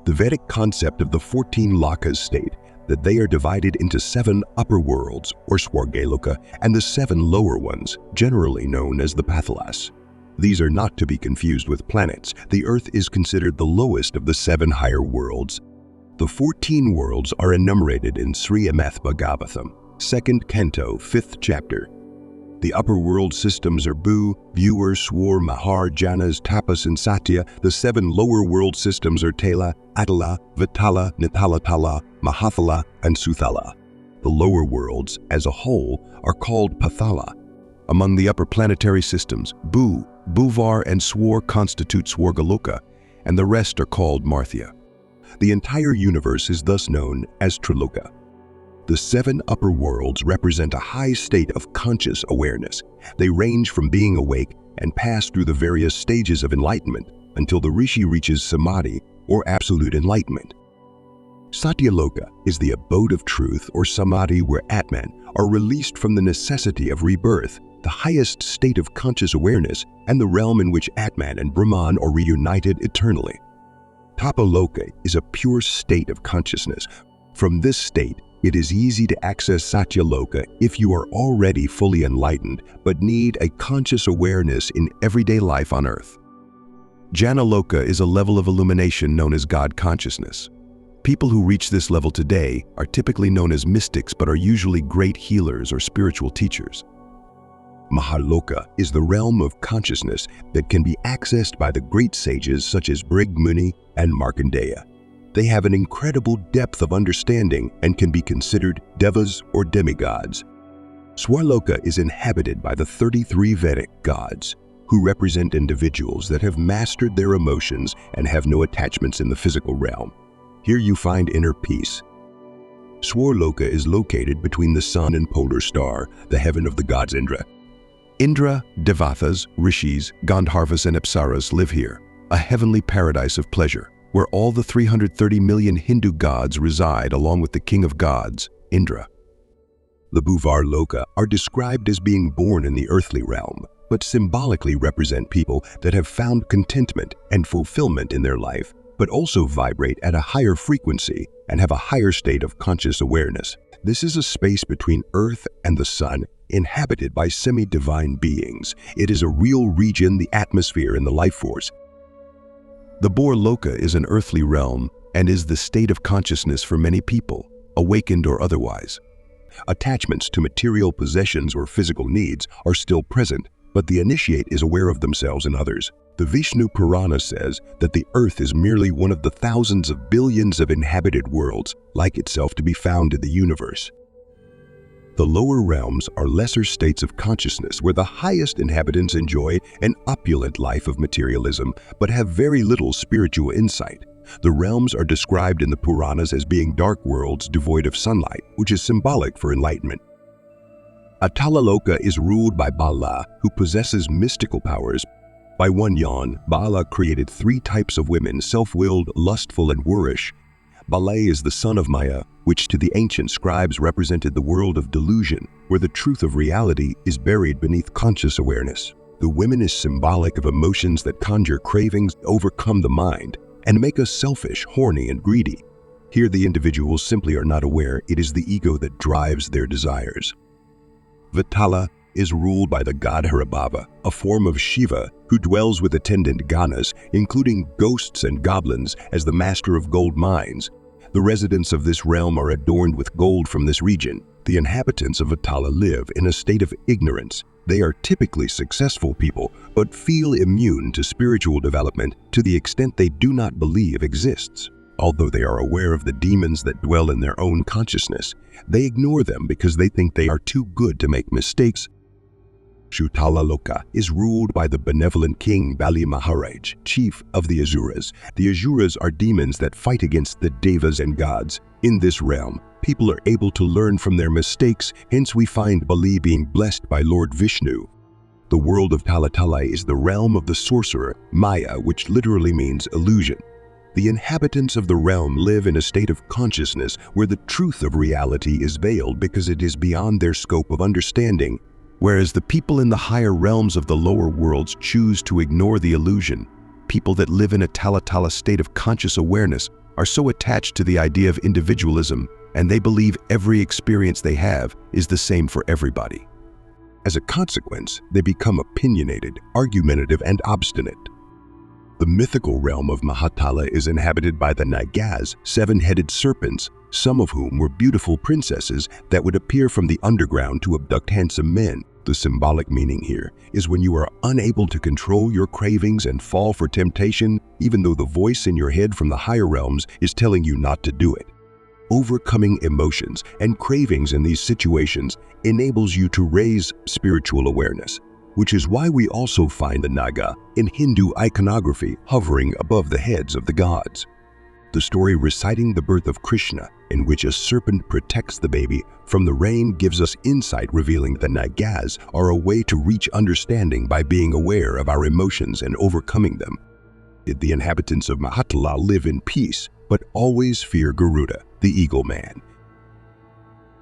The Vedic concept of the 14 lokas state that they are divided into 7 upper worlds, or Swargaloka, and the 7 lower ones, generally known as the Pathalas. These are not to be confused with planets. The Earth is considered the lowest of the 7 higher worlds. The 14 worlds are enumerated in Srimad Bhagavatam, 2nd Canto, 5th chapter. The upper world systems are Bhu, Viewer, Swar, Mahar, Janas, Tapas, and Satya. The 7 lower world systems are Tala, Atala, Vitala, Nitalatala, Mahathala, and Suthala. The lower worlds, as a whole, are called Pathala. Among the upper planetary systems, Bhu, Bhuvar, and Swar constitute Swargaloka, and the rest are called Marthya. The entire universe is thus known as Triloka. The 7 upper worlds represent a high state of conscious awareness. They range from being awake and pass through the various stages of enlightenment until the rishi reaches samadhi, or absolute enlightenment. Satyaloka is the abode of truth, or samadhi, where Atman are released from the necessity of rebirth, the highest state of conscious awareness, and the realm in which Atman and Brahman are reunited eternally. Tapaloka is a pure state of consciousness. From this state, it is easy to access Satyaloka if you are already fully enlightened but need a conscious awareness in everyday life on earth. Jnanaloka is a level of illumination known as God consciousness. People who reach this level today are typically known as mystics but are usually great healers or spiritual teachers. Mahaloka is the realm of consciousness that can be accessed by the great sages such as Brig Muni and Markandeya. They have an incredible depth of understanding and can be considered devas or demigods. Swarloka is inhabited by the 33 Vedic gods, who represent individuals that have mastered their emotions and have no attachments in the physical realm. Here you find inner peace. Swarloka is located between the sun and polar star, the heaven of the gods Indra. Indra, Devatas, Rishis, Gandharvas, and Apsaras live here, a heavenly paradise of pleasure, where all the 330 million Hindu gods reside along with the king of gods, Indra. The Bhuvar Loka are described as being born in the earthly realm, but symbolically represent people that have found contentment and fulfillment in their life, but also vibrate at a higher frequency and have a higher state of conscious awareness. This is a space between Earth and the Sun, inhabited by semi-divine beings. It is a real region, the atmosphere, and the life force. The Bohr Loka is an earthly realm and is the state of consciousness for many people, awakened or otherwise. Attachments to material possessions or physical needs are still present, but the initiate is aware of themselves and others. The Vishnu Purana says that the earth is merely one of the thousands of billions of inhabited worlds, like itself, to be found in the universe. The lower realms are lesser states of consciousness where the highest inhabitants enjoy an opulent life of materialism but have very little spiritual insight. The realms are described in the Puranas as being dark worlds devoid of sunlight, which is symbolic for enlightenment. Atalaloka is ruled by Bala, who possesses mystical powers. By one yawn, Bala created 3 types of women: self-willed, lustful, and worish. Bala is the son of Maya, which to the ancient scribes represented the world of delusion, where the truth of reality is buried beneath conscious awareness. The women is symbolic of emotions that conjure cravings, overcome the mind, and make us selfish, horny, and greedy. Here the individuals simply are not aware it is the ego that drives their desires. Vitala is ruled by the god Harabhava, a form of Shiva who dwells with attendant ganas, including ghosts and goblins, as the master of gold mines. The residents of this realm are adorned with gold from this region. The inhabitants of Vitala live in a state of ignorance. They are typically successful people, but feel immune to spiritual development to the extent they do not believe exists. Although they are aware of the demons that dwell in their own consciousness, they ignore them because they think they are too good to make mistakes. Shutalaloka is ruled by the benevolent king Bali Maharaj, chief of the Asuras. The Asuras are demons that fight against the devas and gods. In this realm, people are able to learn from their mistakes, hence we find Bali being blessed by Lord Vishnu. The world of Talatala is the realm of the sorcerer, Maya, which literally means illusion. The inhabitants of the realm live in a state of consciousness where the truth of reality is veiled because it is beyond their scope of understanding. Whereas the people in the higher realms of the lower worlds choose to ignore the illusion, people that live in a Talatala state of conscious awareness are so attached to the idea of individualism, and they believe every experience they have is the same for everybody. As a consequence, they become opinionated, argumentative, and obstinate. The mythical realm of Patala is inhabited by the Nagas, seven-headed serpents, some of whom were beautiful princesses that would appear from the underground to abduct handsome men. The symbolic meaning here is when you are unable to control your cravings and fall for temptation, even though the voice in your head from the higher realms is telling you not to do it. Overcoming emotions and cravings in these situations enables you to raise spiritual awareness, which is why we also find the Naga in Hindu iconography hovering above the heads of the gods. The story reciting the birth of Krishna, in which a serpent protects the baby from the rain, gives us insight revealing the Nagas are a way to reach understanding by being aware of our emotions and overcoming them. The inhabitants of Patala live in peace, but always fear Garuda, the eagle man.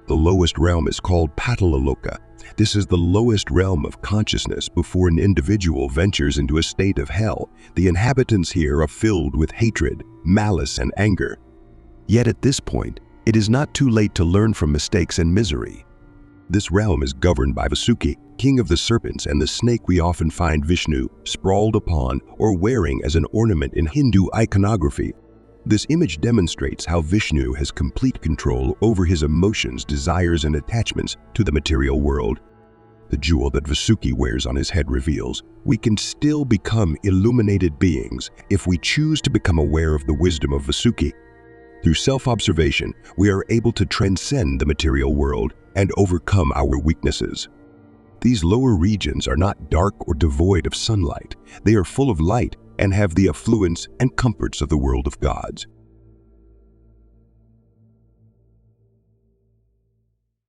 The lowest realm is called Patala Loka. This is the lowest realm of consciousness before an individual ventures into a state of hell. The inhabitants here are filled with hatred, malice, and anger. Yet at this point, it is not too late to learn from mistakes and misery. This realm is governed by Vasuki, king of the serpents, and the snake we often find Vishnu sprawled upon or wearing as an ornament in Hindu iconography. This image demonstrates how Vishnu has complete control over his emotions, desires, and attachments to the material world. The jewel that Vasuki wears on his head reveals we can still become illuminated beings if we choose to become aware of the wisdom of Vasuki. Through self-observation, we are able to transcend the material world and overcome our weaknesses. These lower regions are not dark or devoid of sunlight. They are full of light and have the affluence and comforts of the world of gods.